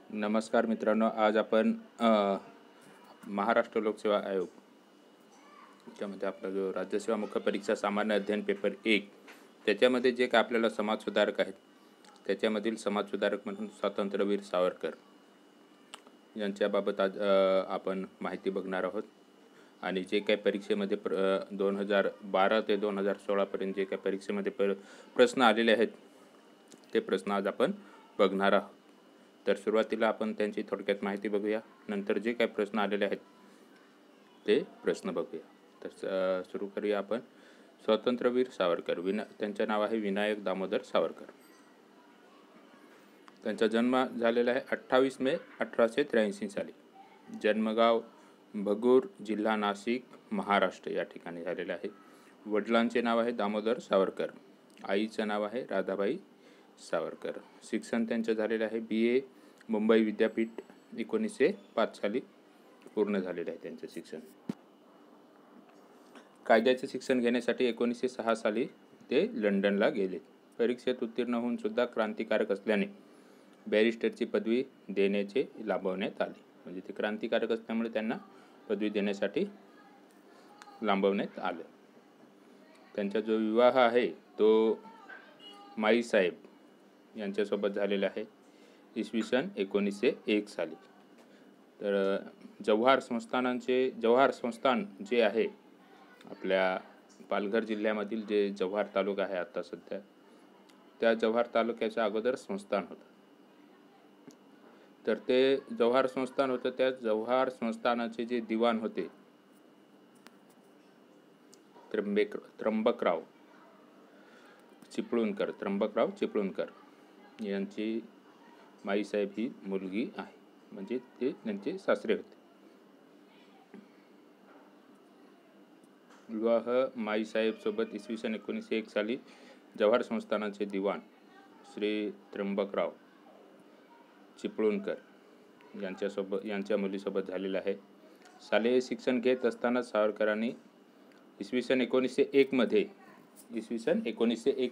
नमस्कार मित्रांनो, आज आपण महाराष्ट्र लोकसेवा आयोग त्यामध्ये आपला जो राज्यसेवा मुख्य परीक्षा सामान्य अध्ययन पेपर 1 त्याच्यामध्ये जे काय आपल्याला समाजसुधारक आहेत त्याच्यामधील समाजसुधारक म्हणून स्वातंत्र्यवीर सावरकर यांच्याबाबत आज आपण माहिती बघणार आहोत. आणि जे काही परीक्षेमध्ये 2012 ते 2016पर्यंत जे काही परीक्षेमध्ये प्रश्न आलेले आहेत ते प्रश्न आज आपण बघणार आहोत. तर सुरुवातीला आपण त्यांची थोडक्यात माहिती बघूया, नंतर जे काही प्रश्न आलेले आहेत ते प्रश्न बघूया. तर सुरू करूया आपण. स्वातंत्र्यवीर सावरकर त्यांचे नाव आहे विनायक दामोदर सावरकर. त्यांचा जन्म झालेला आहे 28 मे 1883 साली. जन्मगाव भगूर, जिल्हा नाशिक, महाराष्ट्र या ठिकाणी झालेले आहे. वडिलांचे नाव आहे दामोदर सावरकर, आईचं नाव आहे राधाबाई सावरकर. शिक्षण त्यांचं झालेलं आहे BA मुंबई विद्यापीठ, 1905 साली पूर्ण झालेलं आहे त्यांचं शिक्षण. कायद्याचे शिक्षण घेण्यासाठी 1906 साली ते लंडनला गेले. परीक्षेत उत्तीर्ण होऊन सुद्धा क्रांतिकारक असल्याने बॅरिस्टरची पदवी देण्याचे लांबवण्यात आले. म्हणजे ते क्रांतिकारक असल्यामुळे त्यांना पदवी देण्यासाठी लांबवण्यात आलं. त्यांचा जो विवाह आहे तो माईसाहेब यांच्यासोबत झालेला आहे इसवी सन 1901 साली. तर जव्हार संस्थान जे आहे आपल्या पालघर जिल्ह्यामधील जे जव्हार तालुका आहे आता सध्या, त्या जव्हार तालुक्याच्या अगोदर संस्थान होतं. तर ते जव्हार संस्थान होतं. त्या जव्हार संस्थानाचे जे दिवाण होते त्र्यंबकराव चिपळूणकर यांची माईसाहेब ही मुलगी आहे, म्हणजे ते त्यांचे सासरे होते. विवाह माईसाहेब सोबत इसवी सन 1901 साली जव्हार संस्थानाचे दिवाण श्री त्र्यंबकराव चिपळूणकर यांच्या मुलीसोबत झालेला आहे. शालेय शिक्षण घेत असताना सावरकरांनी इसवी सन 1901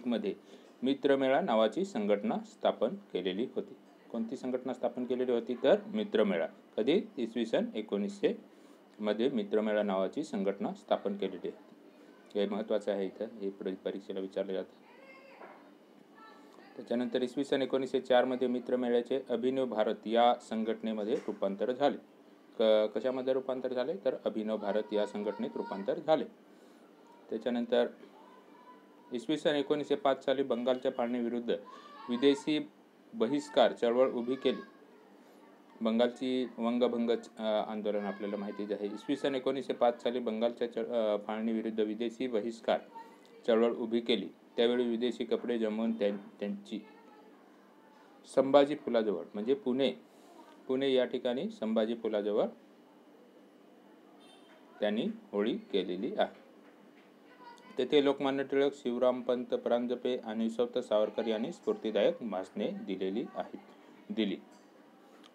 मध्ये मित्रमेळा नावाची संघटना स्थापन केलेली होती. कोणती संघटना स्थापन केलेली होती? तर मित्रमेळा. कधी? इसवी सन 1900 मध्ये मित्रमेळा नावाची संघटना स्थापन केलेली होती. हे महत्त्वाचं आहे, इथं हे परीक्षेला विचारले जातं. त्याच्यानंतर इसवी सन 1904 मध्ये मित्रमेळ्याचे अभिनव भारत या संघटनेमध्ये रूपांतर झाले. कशामध्ये रूपांतर झाले? तर अभिनव भारत या संघटनेत रूपांतर झाले. त्याच्यानंतर इसवी सन 1905 साली बंगालच्या फाळणीविरुद्ध विदेशी बहिष्कार चळवळ उभी केली. बंगालची वंगभंग आंदोलन आपल्याला माहितीच आहे. इसवी सन 1905 साली बंगालच्या फाळणीविरुद्ध विदेशी बहिष्कार चळवळ उभी केली. त्यावेळी विदेशी कपडे जमवून त्यांची संभाजी पुलाजवळ, म्हणजे पुणे या ठिकाणी संभाजी पुलाजवळ त्यांनी होळी केलेली आहे. तेथे लोकमान्य टिळक, शिवरामपंत परांजपे आणि यशवंत सावरकर यांनी स्फूर्तिदायक भाषणे दिली.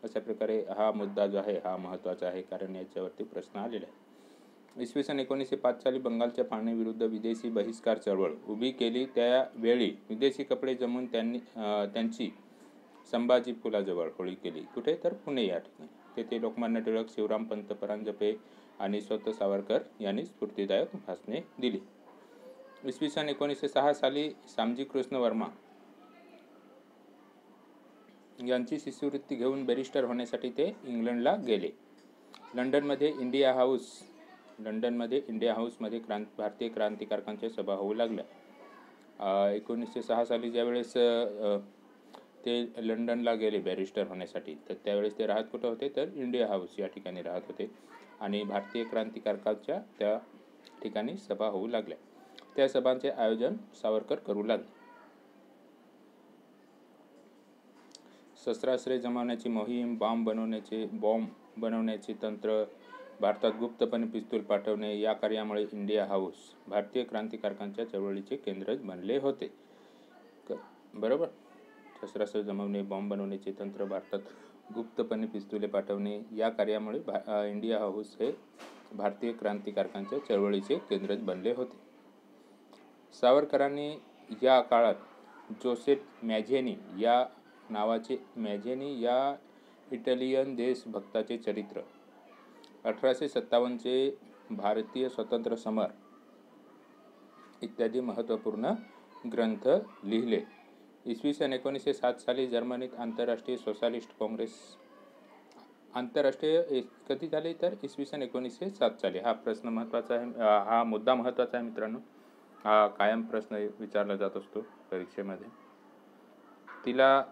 अशा प्रकारे हा मुद्दा जो आहे हा महत्त्वाचा आहे, कारण याच्यावरती प्रश्न आलेला आहे. इसवी सन 1905 साली बंगालच्या फाळणीविरुद्ध विदेशी बहिष्कार चळवळ उभी केली. त्यावेळी विदेशी कपडे जमवून त्यांची संभाजी पुलाजवळ होळी केली. कुठे? तर पुणे या ठिकाणी. तेथे लोकमान्य टिळक, शिवरामपंत परांजपे आणि यशवंत सावरकर यांनी स्फूर्तिदायक भाषणे दिली. इसवी सन 1906 साली श्यामजी कृष्ण वर्मा यांची शिष्यवृत्ती घेऊन बॅरिस्टर होण्यासाठी ते इंग्लंडला गेले. लंडनमध्ये इंडिया हाऊसमध्ये भारतीय क्रांतिकारकांच्या सभा होऊ लागल्या. 1906 साली ज्यावेळेस ते लंडनला गेले बॅरिस्टर होण्यासाठी, तर त्यावेळेस ते राहत कुठं होते? तर इंडिया हाऊस या ठिकाणी राहत होते. आणि भारतीय क्रांतिकारकांच्या त्या ठिकाणी सभा होऊ लागल्या. त्या सभांचे आयोजन सावरकर करू लागले. शस्त्रास्त्रे जमवण्याची मोहीम, बॉम्ब बनवण्याचे तंत्र, भारतात गुप्तपणे पिस्तूल पाठवणे या कार्यामुळे इंडिया हाऊस भारतीय क्रांतिकारकांच्या चळवळीचे केंद्र बनले होते. बरोबर. शस्त्रास्त्र जमवणे, बॉम्ब बनवण्याचे तंत्र, भारतात गुप्तपणे पिस्तुले पाठवणे या कार्यामुळे इंडिया हाऊस हे भारतीय क्रांतिकारकांच्या चळवळीचे केंद्र बनले होते. सावरकरांनी या काळात जोसेफ मॅझेनी या इटालियन देशभक्ताचे चरित्र. 1857चे भारतीय स्वतंत्र समर इत्यादी महत्त्वपूर्ण ग्रंथ लिहिले. इसवी सन 1907 साली जर्मनीत आंतरराष्ट्रीय सोशलिस्ट काँग्रेस आंतरराष्ट्रीय कधी झाले तर इसवी सन 1907 साली. हा प्रश्न महत्त्वाचा आहे, हा मुद्दा महत्त्वाचा आहे मित्रांनो. हा कायम प्रश्न विचारला जात असतो परीक्षेमध्ये. तिला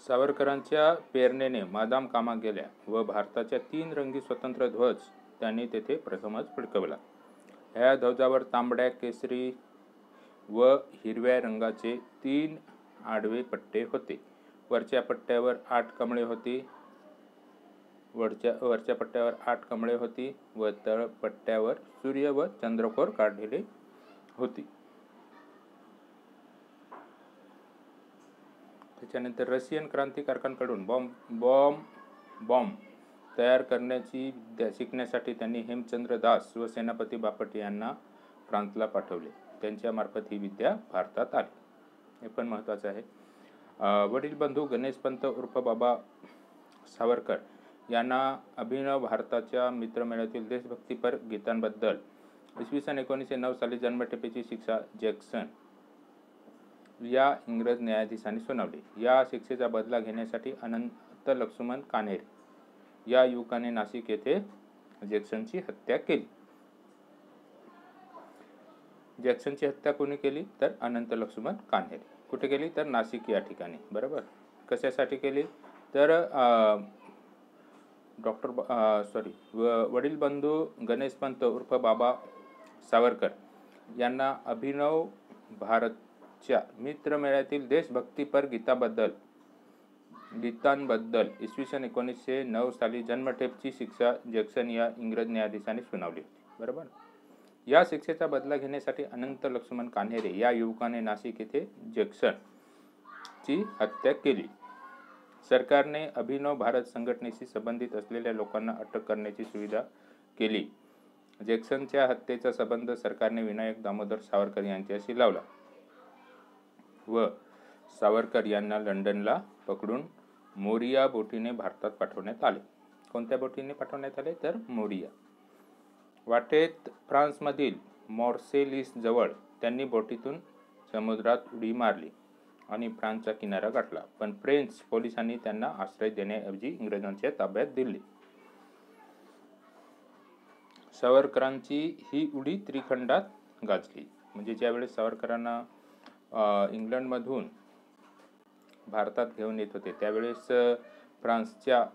सावरकरांच्या प्रेरणेने मादाम कामा गेल्या व भारताच्या 3 रंगी स्वतंत्र ध्वज त्यांनी तेथे प्रथमच फडकवला. ह्या ध्वजावर तांबड्या, केसरी व हिरव्या रंगाचे 3 आडवे पट्टे होते. वरच्या पट्ट्यावर 8 कमळे होती वरच्या पट्ट्यावर 8 कमळे होती व तळ पट्ट्यावर सूर्य व चंद्रकोर काढलेले होती. त्याच्यानंतर रशियन क्रांतिकारकांकडून बॉम्ब तयार करण्याची विद्या शिकण्यासाठी त्यांनी हेमचंद्र दास व सेनापती बापट यांना फ्रान्सला पाठवले. त्यांच्या मार्फत ही विद्या भारतात आली. हे पण महत्त्वाचं आहे. वडील बंधू गणेशपंत उर्फ बाबा सावरकर यांना अभिनव भारताच्या मित्रमेळ्यातील देशभक्तीपर गीतांबद्दल इसवी सन 1909 साली जन्मठेपेची शिक्षा जॅक्सन या इंग्रज न्यायाधीशांनी सुनावली. या शिक्षेचा बदला घेण्यासाठी अनंत लक्ष्मण कान्हेरे या युवकाने नाशिक येथे जॅक्सनची हत्या केली. जॅक्सनची हत्या कोणी केली तर अनंत लक्ष्मण कान्हेरे. कुठे केली तर नाशिक या ठिकाणी. बरोबर. कशासाठी केली तर वडील बंधू गणेशपंत उर्फ बाबा सावरकर यांना अभिनव भारतच्या मित्रमेळ्यातील देशभक्तीपर गीतांबद्दल इसवी सन 1909 साली जन्मठेपची शिक्षा जॅक्सन या इंग्रज न्यायाधीशाने सुनावली होती. बरोबर. या शिक्षेचा बदला घेण्यासाठी अनंत लक्ष्मण कान्हेरे या युवकाने नाशिक येथे जॅक्सनची हत्या केली. सरकारने अभिनव भारत संघटनेशी संबंधित असलेल्या लोकांना अटक करण्याची सुविधा केली. जॅक्सनच्या हत्येचा संबंध सरकारने विनायक दामोदर सावरकर यांच्याशी लावला व सावरकर यांना लंडनला पकडून मोरिया बोटीने भारतात पाठवण्यात आले. कोणत्या बोटीने पाठवण्यात आले तर मोरिया. वाटेत फ्रान्समधील मॉर्सेलिस जवळ त्यांनी बोटीतून समुद्रात उडी मारली आणि फ्रान्सचा किनारा गाठला. पण फ्रेंच पोलिसांनी त्यांना आश्रय देण्याऐवजी इंग्रजांच्या ताब्यात दिले. सावरकरांची ही उडी त्रिखंडात गाजली. म्हणजे ज्यावेळेस सावरकरांना इंग्लंडमधून भारतात घेऊन येत होते त्यावेळेस फ्रान्सच्या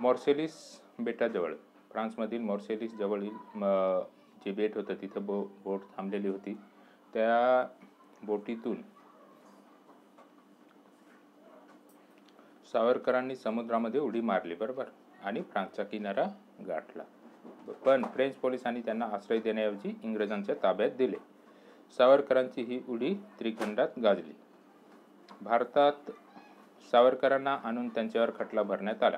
मॉर्सेलिस बेटाजवळ फ्रान्समधील मॉर्सेलिस जवळील जे बेट होतं तिथं बोट थांबलेली होती. त्या बोटीतून सावरकरांनी समुद्रामध्ये उडी मारली. बरोबर. आणि फ्रान्सचा किनारा गाठला. पण फ्रेंच पोलिसांनी त्यांना आश्रय देण्याऐवजी इंग्रजांच्या ताब्यात दिले. सावरकरांची ही उडी त्रिखंडात गाजली. भारतात सावरकरांना आणून त्यांच्यावर खटला भरण्यात आला.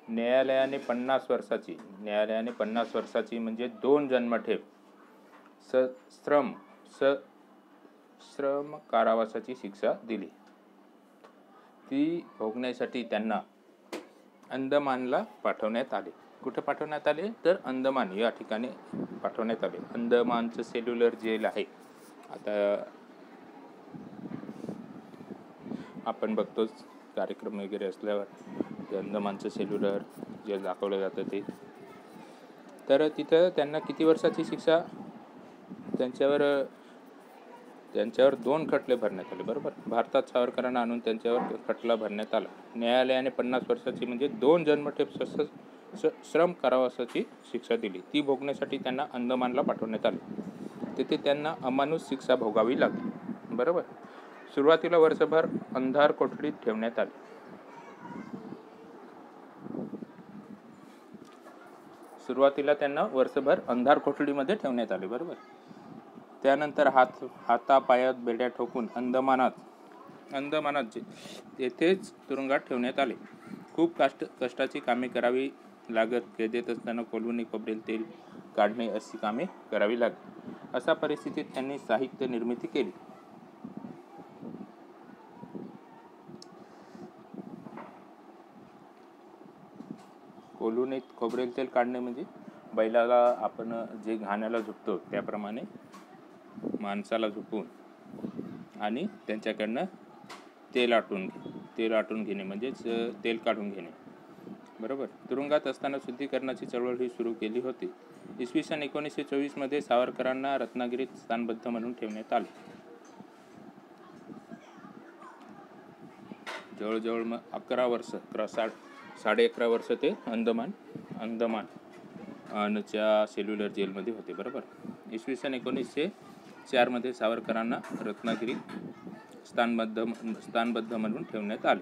न्यायालयाने 50 वर्षाची म्हणजे 2 जन्मठेप सश्रम कारावासाची शिक्षा दिली. ती भोगण्यासाठी त्यांना अंदमानला पाठवण्यात आले. कुठे पाठवण्यात आले तर अंदमान या ठिकाणी पाठवण्यात आले. अंदमानचं सेल्युलर जेल आहे. आता आपण बघतोच कार्यक्रम वगैरे असल्यावर ते अंदमानचं सेल्युलर जेल दाखवलं जातं ते. तर तिथं त्यांना किती वर्षाची शिक्षा त्यांच्यावर 2 खटले भरण्यात आले. बरोबर. भारतात सावरकरांना आणून त्यांच्यावर खटला भरण्यात आला. न्यायालयाने 50 वर्षाची म्हणजे 2 जन्मठेप श्रम कारावासाची शिक्षा दिली. ती भोगण्यासाठी त्यांना अंदमानला पाठवण्यात आले. तिथे त्यांना अमानुष शिक्षा भोगावी लागली. बरोबर. सुरुवातीला वर्षभर अंधार कोठडीत ठेवण्यात आले. सुरुवातीला त्यांना वर्षभर अंधार कोठडीमध्ये ठेवण्यात आले. बरोबर. त्यानंतर हातापायात बेड्या ठोकून अंदमानात येथेच तुरुंगात ठेवण्यात आले. खूप कष्टाची कामे करावी लागत. कैदेत असताना कोलवणी खोबरेल तेल काढणे अशी कामे करावी लागत. अशा परिस्थितीत त्यांनी साहित्य निर्मिती केली. बोलू नयेत. खोबरेल तेल काढणे म्हणजे बैलाला आपण जे घाण्याला झुकतो त्याप्रमाणे माणसाला झुकवून आणि त्यांच्याकडनं तेल आटून घेणे म्हणजेच तेल काढून घेणे. बरोबर. तुरुंगात असताना शुद्धीकरणाची चळवळ ही सुरू केली होती. इसवी सन 1924 मध्ये सावरकरांना रत्नागिरीत स्थानबद्ध म्हणून ठेवण्यात आले. जवळजवळ मग 11 वर्ष 11.5 वर्ष ते अंदमानच्या सेल्युलर जेलमध्ये होते. बरोबर. इसवी सन 1904 मध्ये सावरकरांना रत्नागिरीत स्थानबद्ध म्हणून ठेवण्यात आले.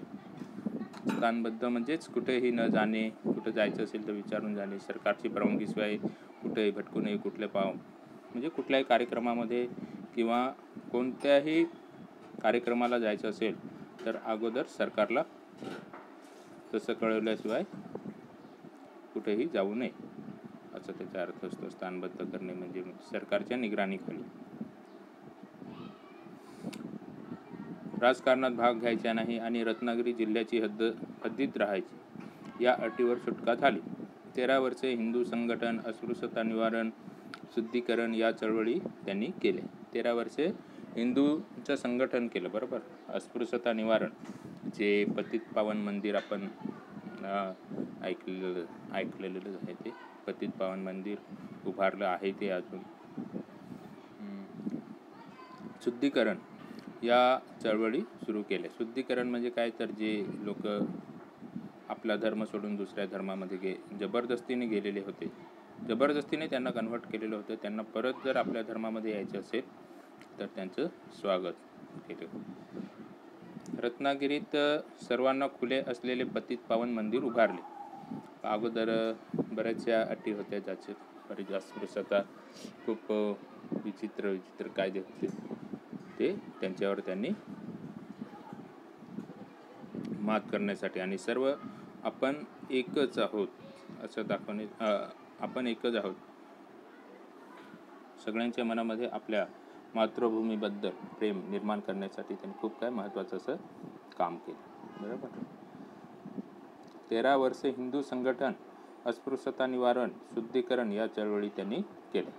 स्थानबद्ध म्हणजेच कुठेही न जाणे, कुठं जायचं असेल तर विचारून जाणे, सरकारची परवानगीशिवाय कुठेही भटकू नये, म्हणजे कुठल्याही कार्यक्रमामध्ये किंवा कोणत्याही कार्यक्रमाला जायचं असेल तर अगोदर सरकारला तसं कळवल्याशिवाय कुठेही जाऊ नये असा त्याचा अर्थ असतो. स्थानबद्ध करणे म्हणजे सरकारच्या निगराणीखाली. राजकारणात भाग घ्यायचा नाही आणि रत्नागिरी जिल्ह्याची हद्दीत राहायची या अटीवर सुटका झाली. 13 वर्षे हिंदू संघटन, अस्पृश्यता निवारण, शुद्धीकरण या चळवळी त्यांनी केल्या. 13 वर्षे हिंदूचं संघटन केलं. बरोबर. अस्पृश्यता निवारण, जे पतित पावन मंदिर आपण ऐकलेलं आहे, ते पतित पावन मंदिर उभारलं आहे ते अजून. शुद्धीकरण या चळवळी सुरू केल्या. शुद्धीकरण म्हणजे काय, तर जे लोक आपला धर्म सोडून दुसऱ्या धर्मामध्ये जबरदस्तीने गेलेले होते, जबरदस्तीने त्यांना कन्व्हर्ट केलेलं होतं, त्यांना परत जर आपल्या धर्मामध्ये यायचं असेल तर त्यांचं स्वागत केलं. रत्नागिरीत सर्वांना खुले असलेले पतित पावन मंदिर उभारले. अगोदर बऱ्याचशा अटी होत्या, ज्याचे बरेच अस्पृश्यता खूप विचित्र कायदे होते, ते त्यांच्यावर त्यांनी मात करण्यासाठी आणि सर्व आपण एकच आहोत असं दाखवणे, आपण एकच आहोत, सगळ्यांच्या मनामध्ये आपल्या मातृभूमीबद्दल प्रेम निर्माण करण्यासाठी त्यांनी खूप काय महत्त्वाचं असं काम केलं. बरोबर. 13 वर्षे हिंदू संघटन, अस्पृश्यता निवारण, शुद्धीकरण या चळवळी त्यांनी केल्या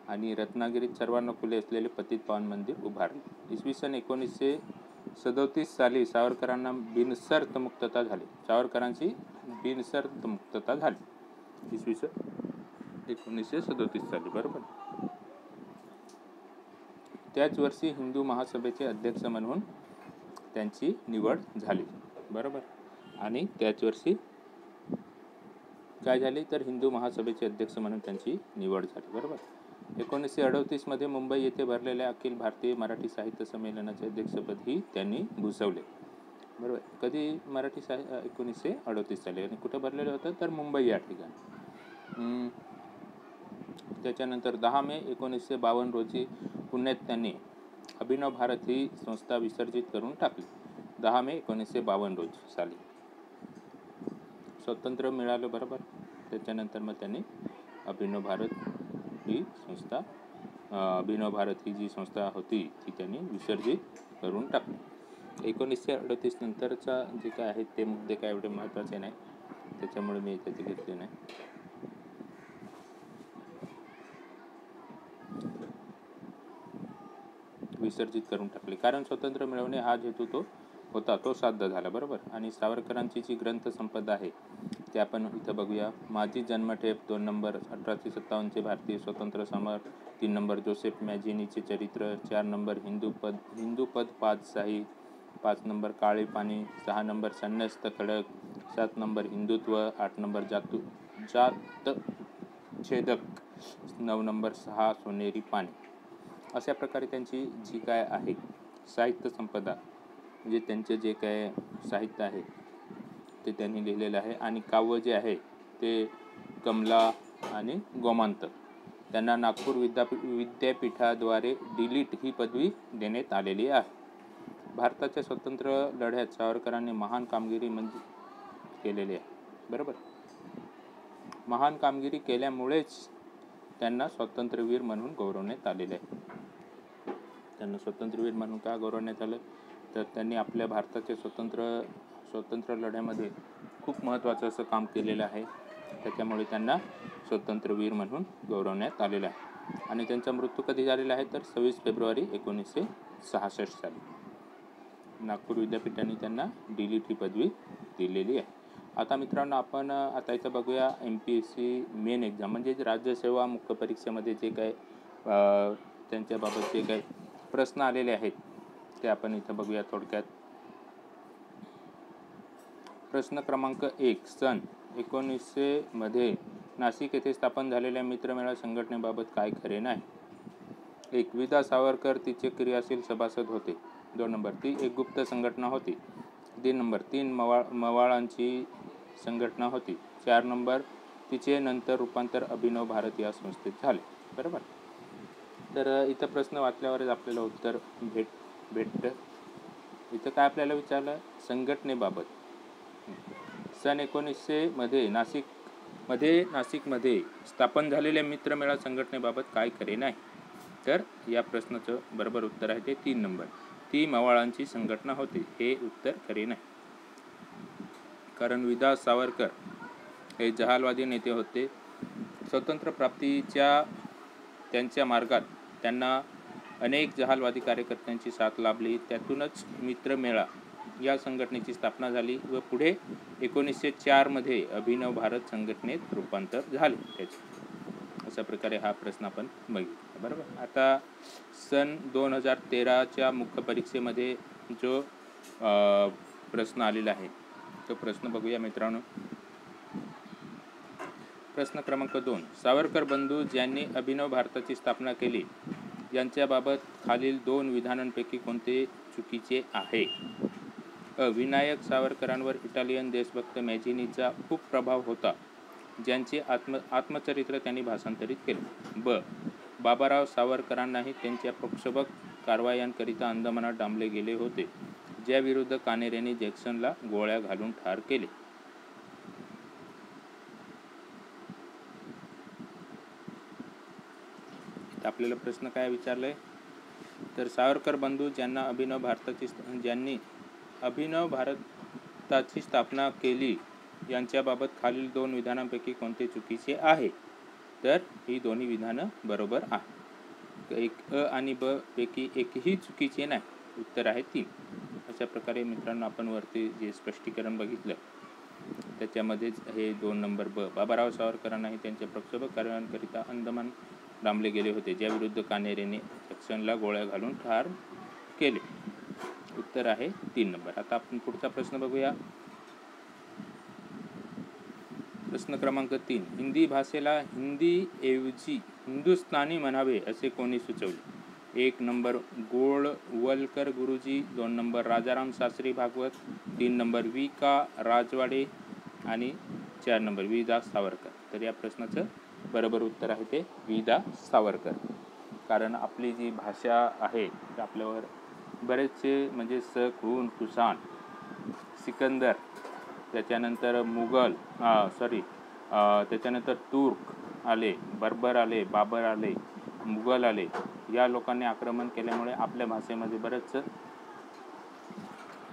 आणि रत्नागिरीत सर्वांना खुले असलेले पतित पावन मंदिर उभारले. इसवी सन 1937 साली सावरकरांना बिनशर्त मुक्तता झाली. सावरकरांची बिनशर्त मुक्तता झाली इसवी सन 1937 साली. बरोबर. त्याच वर्षी हिंदू महासभेचे अध्यक्ष म्हणून त्यांची निवड झाली. बरोबर. आणि त्याच वर्षी काय झाले, तर हिंदू महासभेचे अध्यक्ष म्हणून त्यांची निवड झाली. बरोबर. 1938 मध्ये मुंबई येथे भरलेल्या अखिल भारतीय मराठी साहित्य संमेलनाचे अध्यक्षपदही त्यांनी भूषवले. बरोबर. कधी 1938 साली आणि कुठे भरलेलं होतं, तर मुंबई या ठिकाणी. त्याच्यानंतर 10 मे 1952 रोजी पुण्यात त्यांनी अभिनव भारत ही संस्था विसर्जित करून टाकली. 10 मे 1952 रोजी साली स्वातंत्र्य मिळालं. बरोबर. त्याच्यानंतर मग त्यांनी अभिनव भारत ही जी संस्था होती ती त्यांनी विसर्जित करून टाकली. 1938 नंतरचा जे काय आहेत ते मुद्दे काय एवढे महत्त्वाचे नाही, त्याच्यामुळे मी त्याचे घेतले नाही. विसर्जित करून टाकले कारण स्वातंत्र्य मिळवणे हा हेतू तो साध्य झाला. बरोबर. आणि सावरकरांची जी ग्रंथ संपदा आहे ते आपण इथं बघूया. माझी जन्मठेप 2 नंबर, 1857चे भारतीय स्वातंत्र्य समर, 3 नंबर जोसेफ मॅझिनीचे चरित्र, 4 नंबर हिंदूपद 5 नंबर काळे पाणी, 6 नंबर संन्यस्त खडक, 7 नंबर हिंदुत्व, 8 नंबर जातछेदक, 9 नंबर 6 सोनेरी पाणी. अशा प्रकारे त्यांची जी काय आहे साहित्य संपदा, म्हणजे त्यांचे जे काय साहित्य आहे ते त्यांनी लिहिलेलं आहे. आणि काव्य जे आहे ते कमला आणि गोमांतक, त्यांना नागपूर विद्यापीठाद्वारे D.Litt ही पदवी देण्यात आलेली आहे. भारताच्या स्वातंत्र्य लढ्यात सावरकरांनी महान कामगिरी केलेली आहे. बरोबर. महान कामगिरी केल्यामुळेच त्यांना स्वातंत्र्यवीर म्हणून गौरवण्यात आलेले आहे. त्यांना स्वातंत्र्यवीर म्हणून का गौरवण्यात आलं, तर त्यांनी आपल्या भारताच्या स्वातंत्र्य लढ्यामध्ये खूप महत्त्वाचं असं काम केलेलं आहे, त्याच्यामुळे त्यांना स्वातंत्र्यवीर म्हणून गौरवण्यात आलेलं आहे. आणि त्यांचा मृत्यू कधी झालेला आहे तर 26 फेब्रुवारी 1966 साली. नागपूर विद्यापीठाने त्यांना DLT पदवी दिलेली आहे. आता मित्रांनो, आपण आता इथं बघूया MPSC मेन एक्झाम म्हणजे राज्यसेवा मुख्य परीक्षेमध्ये जे काय त्यांच्याबाबत जे काही प्रश्न आलेले आहेत ते आपण इथं बघूया थोडक्यात. प्रश्न क्रमांक 1, सन 1900 मध्ये नाशिक येथे स्थापन झालेल्या मित्रमेळा संघटनेबाबत काय खरे नाही? 1. विदा सावरकर तिचे क्रियाशील सभासद होते. 2 नंबर, ती एक गुप्त संघटना होती. 3 नंबर, 3 मवाळांची संघटना होती. 4 नंबर, तिचे नंतर रूपांतर अभिनव भारत या संस्थेत झाले. बरोबर. तर इथं प्रश्न वाचल्यावरच आपल्याला उत्तर भेटतं. इथं काय आपल्याला विचारलं? संघटनेबाबत. सन 1900 मध्ये नाशिकमध्ये स्थापन झालेल्या मित्रमेळा संघटनेबाबत काय खरे नाही? तर या प्रश्नाचं बरोबर उत्तर आहे ते 3 नंबर, ती मवाळांची संघटना होती. हे उत्तर खरे नाही. कारण विदा सावरकर हे जहालवादी नेते होते. स्वतंत्र प्राप्तीच्या त्यांच्या मार्गात त्यांना अनेक जहालवादी कार्यकर्त्यांची साथ लाभली. त्यातूनच मित्रमेळा या संघटनेची स्थापना झाली व पुढे 1904 मध्ये अभिनव भारत संघटनेत रूपांतर झाले त्याचे. अशा प्रकारे हा प्रश्न आपण बघितला. बरोबर. आता सन 2013च्या मुख्य परीक्षेमध्ये जो प्रश्न आलेला आहे तो प्रश्न बघूया मित्रांनो. प्रश्न क्रमांक 2, सावरकर बंधू ज्यांनी अभिनव भारताची स्थापना केली यांच्याबाबत खालील 2 विधानांपैकी कोणते चुकीचे आहे? विनायक सावरकरांवर इटालियन देशभक्त मॅझिनीचा खूप प्रभाव होता, ज्यांचे आत्मचरित्र त्यांनी भाषांतरित केले. बाबाराव सावरकरांनाही त्यांच्या प्रक्षोभक कारवायांकरिता अंदमानात डांबले गेले होते, ज्याविरुद्ध कानेरेंनी जॅक्सनला गोळ्या घालून ठार केले. आपल्याला प्रश्न काय विचारलाय? तर सावरकर बंधू ज्यांनी अभिनव भारताची स्थापना केली यांच्याबाबत खालील 2 विधानांपैकी कोणते चुकीचे आहे? तर ही दोन्ही विधानं बरोबर आहे. अ आणि ब पैकी एकही चुकीचे नाही. उत्तर आहे 3. अशा प्रकारे मित्रांनो आपण वरती जे स्पष्टीकरण बघितलं त्याच्यामध्येच हे 2 नंबर ब, बाबाराव सावरकरांनाही त्यांच्या प्रक्षोभक कारवायांकरिता अंदमान डांबले गेले होते, ज्याविरुद्ध कानेरेने जॅक्सनला गोळ्या घालून ठार केले. उत्तर आहे 3 नंबर. आता आपण पुढचा प्रश्न बघूया. प्रश्न क्रमांक 3, हिंदी भाषेला हिंदीऐवजी हिंदुस्थानी म्हणावे असे कोणी सुचवले? 1 number Golwalkar Guruji, 2 number Rajaram Shastri Bhagwat, 3 number V.K. Rajwade आणि 4 नंबर वि.दा. सावरकर. तर या प्रश्नाचं बरोबर उत्तर आहे ते वि.दा. सावरकर. कारण आपली जी भाषा आहे आपल्यावर बरेचसे म्हणजे खून, कुशाण, सिकंदर, त्याच्यानंतर त्याच्यानंतर तुर्क आले, बर्बर आले, बाबर आले, मुघल आले. या लोकांनी आक्रमण केल्यामुळे आपल्या भाषेमध्ये बरंच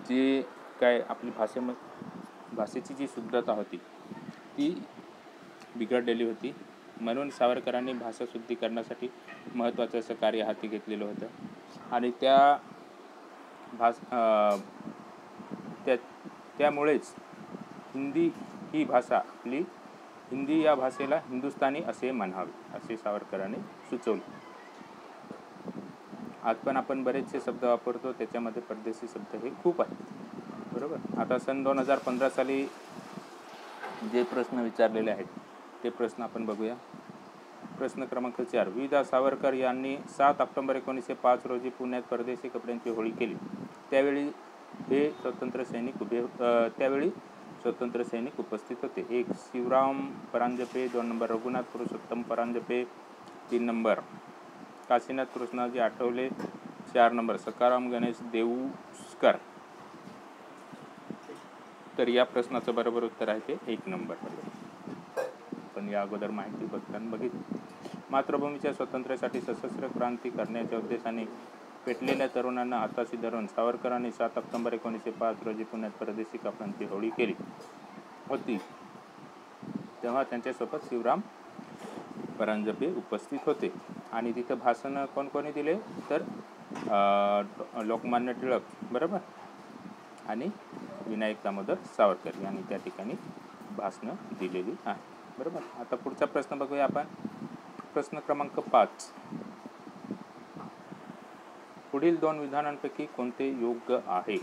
जे काय आपली भाषेची जी शुद्धता होती ती बिघडलेली होती. म्हणून सावरकरांनी भाषा शुद्धीकरणासाठी महत्त्वाचं असं कार्य हाती घेतलेलं होतं आणि त्यामुळेच हिंदी ही भाषा आपली हिंदी या भाषेला हिंदुस्थानी असे म्हणावे असे सावरकरांनी सुचवले. आज पण आपण बरेचसे शब्द वापरतो, त्याच्यामध्ये परदेशी शब्द हे खूप आहेत. बरोबर. आता सन 2015 साली जे प्रश्न विचारलेले आहेत ते प्रश्न आपण बघूया. प्रश्न क्रमांक 4, वि.दा. सावरकर यांनी 7 ऑक्टोबर 1905 रोजी पुण्यात परदेशी कपड्यांची होळी केली. त्यावेळी स्वतंत्र सैनिक उपस्थित होते. 1 Shivram Paranjpe, 2 number Raghunath Purushottam Paranjpe, 3 number Kashinath Krishnaji Athavale, 4 number Sakharam Ganesh Deuskar. तर या प्रश्नाचं बरोबर उत्तर आहे ते 1 नंबर. पण या अगोदर माहिती बघितली. मातृभूमीच्या स्वातंत्र्यासाठी सशस्त्र क्रांती करण्याच्या उद्देशाने पेटलेल्या तरुणांना हाताशी धरून सावरकरांनी 7 ऑक्टोबर 1905 रोजी पुण्यात परदेशी कपड्यांची होळी केली. होती तेव्हा त्यांच्यासोबत शिवराम परांजपे उपस्थित होते आणि तिथं भाषण कोणी दिले तर लोकमान्य टिळक बरोबर आणि विनायक दामोदर सावरकर यांनी त्या ठिकाणी भाषणं दिलेली आहे बरोबर. आता पुढचा प्रश्न बघूया आपण. प्रश्न क्रमांक 5. पुढील 2 विधानांपैकी कोणते योग्य आहे?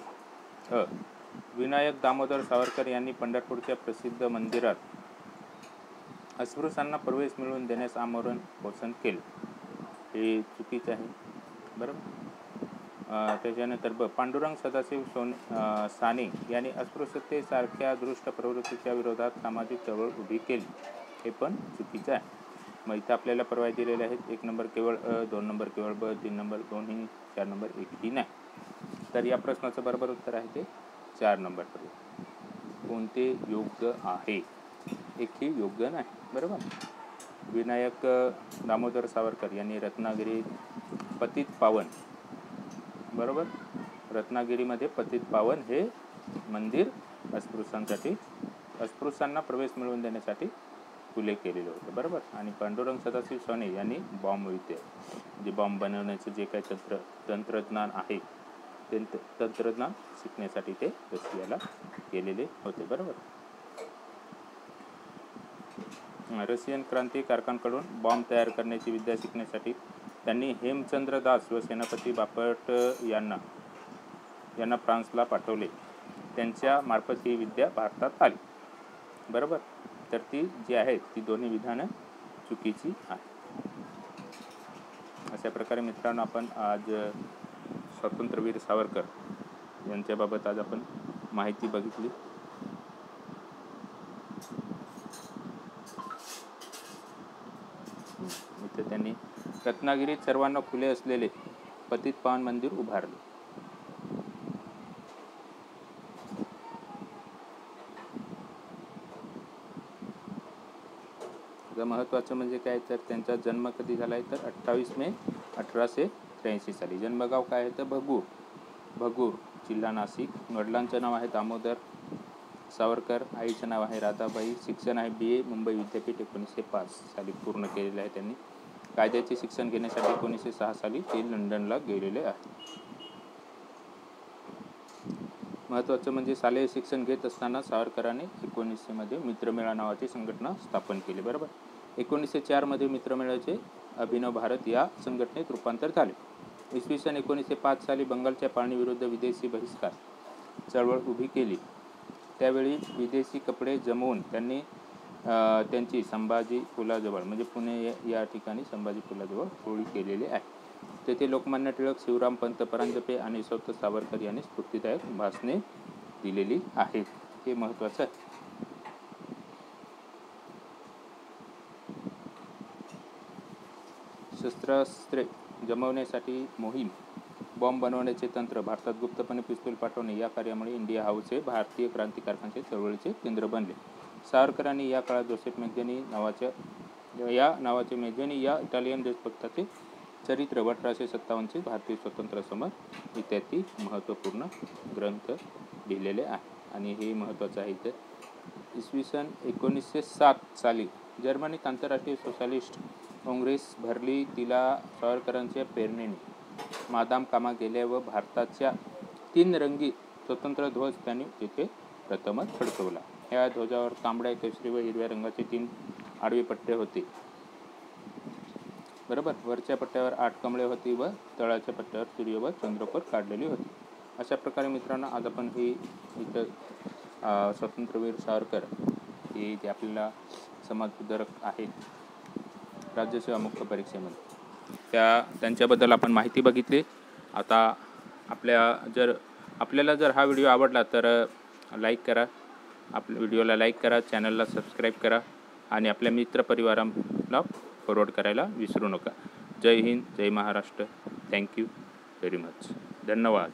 विनायक दामोदर सावरकर यांनी पंढरपूरच्या प्रसिद्ध मंदिरात अस्पृश्यांना प्रवेश मिळवून देण्यास आमरण पोषण केले. हे चुकीचं आहे बरोबर. त्याच्यानंतर पांडुरंग सदाशिव साने यांनी अस्पृश्यतेसारख्या दृष्ट प्रवृत्तीच्या विरोधात सामाजिक चळवळ उभी केली. हे पण चुकीचं आहे. मग इथं आपल्याला पर्याय दिलेले आहेत. 1 नंबर केवळ अ, 2 नंबर केवळ ब, 3 नंबर दोन्ही, 4 नंबर एकही नाही. तर या प्रश्नाचं बरोबर उत्तर आहे ते 4 नंबर पर्याय. कोणते योग्य आहे? एकही योग्य नाही बरोबर. विनायक दामोदर सावरकर यांनी रत्नागिरी पतित पावन बरोबर, रत्नागिरीमध्ये पतित पावन हे मंदिर अस्पृश्यांना प्रवेश मिळवून देण्यासाठी खुले केलेलं होतं बरोबर. आणि पांडुरंग सदाशिव साने यांनी बॉम्ब विद्या जे बॉम्ब बनवण्याचं जे काही तंत्रज्ञान आहे ते तंत्रज्ञान शिकण्यासाठी ते रशियाला गेलेले होते बरोबर. रशियन क्रांतिकारकांकडून बॉम्ब तयार करण्याची विद्या शिकण्यासाठी त्यांनी हेमचंद्र दास व सेनापती बापट यांना फ्रान्सला पाठवले. त्यांच्या मार्फत ही विद्या भारतात आली बरोबर. तर ती जी आहेत ती दोन्ही विधानं चुकीची आहे. अशा प्रकारे मित्रांनो आपण आज स्वातंत्र्यवीर सावरकर यांच्याबाबत आज आपण माहिती बघितली. इथे त्यांनी रत्नागिरीत सर्वांना खुले असलेले पतित पावन मंदिर उभारले. महत्त्वाचं म्हणजे काय तर त्यांचा जन्म कधी झाला आहे तर 28 मे 1883 साली. जन्मगाव काय आहे तर भगूर जिल्हा नाशिक. वडिलांचं नाव आहे दामोदर सावरकर, आईचं नाव आहे राधाबाई. शिक्षण आहे BA मुंबई विद्यापीठ 1905 साली पूर्ण केलेलं आहे त्यांनी. कायद्याचे शिक्षण घेण्यासाठी 1906 साली ते लंडनला गेलेले आहे. महत्त्वाचं म्हणजे शालेय शिक्षण घेत असताना सावरकरांनी 1900 मध्ये मित्रमेळा नावाची संघटना स्थापन केली बरोबर. 1904 मध्ये मित्रमेळाचे अभिनव भारत या संघटनेत रूपांतर झाले. इसवी सन 1905 साली बंगालच्या पाळणीविरुद्ध विदेशी बहिष्कार चळवळ उभी केली. त्यावेळी विदेशी कपडे जमवून त्यांनी त्यांची संभाजी पुलाजवळ म्हणजे पुणे या ठिकाणी संभाजी पुलाजवळ होळी केलेली आहे. तेथे लोकमान्य टिळक, शिवराम पंत परांजपे आणि सौत सावरकर यांनी स्फूर्तिदायक भाषणे दिलेली आहेत. हे महत्त्वाचं आहे. शस्त्रास्त्रे जमवण्यासाठी मोहीम, बॉम्ब बनवण्याचे तंत्र, भारतात गुप्तपणे पिस्तूल पाठवणे या कार्यामुळे इंडिया हाऊस हे भारतीय क्रांतिकारकांचे चळवळीचे केंद्र बनले. सावरकरांनी या काळात जोसेफ मेझेनी या इटालियन देशभक्ताचे चरित्र व 1857 भारतीय स्वातंत्र्य समर इत्यादी महत्त्वपूर्ण ग्रंथ लिहिलेले आहे. आणि हे महत्त्वाचं आहे. तर इसवी सन 1907 साली जर्मनीत आंतरराष्ट्रीय सोशलिस्ट काँग्रेस भरली. तिला सावरकरांच्या प्रेरणेने मादाम कामा गेल्या व भारताच्या 3 रंगी स्वतंत्र ध्वज त्यांनी तिथे प्रथमच फडकवला. या ध्वजावर तांबड्या, केशरी व हिरव्या रंगाचे 3 आडवे पट्टे होते बरोबर. वरच्या पट्ट्यावर 8 कमळे होती व तळाच्या पट्ट्यावर सूर्य व चंद्रकोर काढलेली होती. अशा प्रकारे मित्रांनो आज आपण ही इथं स्वातंत्र्यवीर सावरकर हे जे आपल्याला समाजसुधारक आहेत राज्यसेवा मुख्य परीक्षेमध्ये त्यांच्याबद्दल आपण माहिती बघितली. आता आपल्याला जर हा व्हिडिओ आवडला तर लाईक करा, आपल्या व्हिडिओला लाईक करा, चॅनलला सबस्क्राईब करा आणि आपल्या मित्रपरिवाराला फॉरवर्ड करायला विसरू नका. जय हिंद, जय महाराष्ट्र. Thank you very much. धन्यवाद.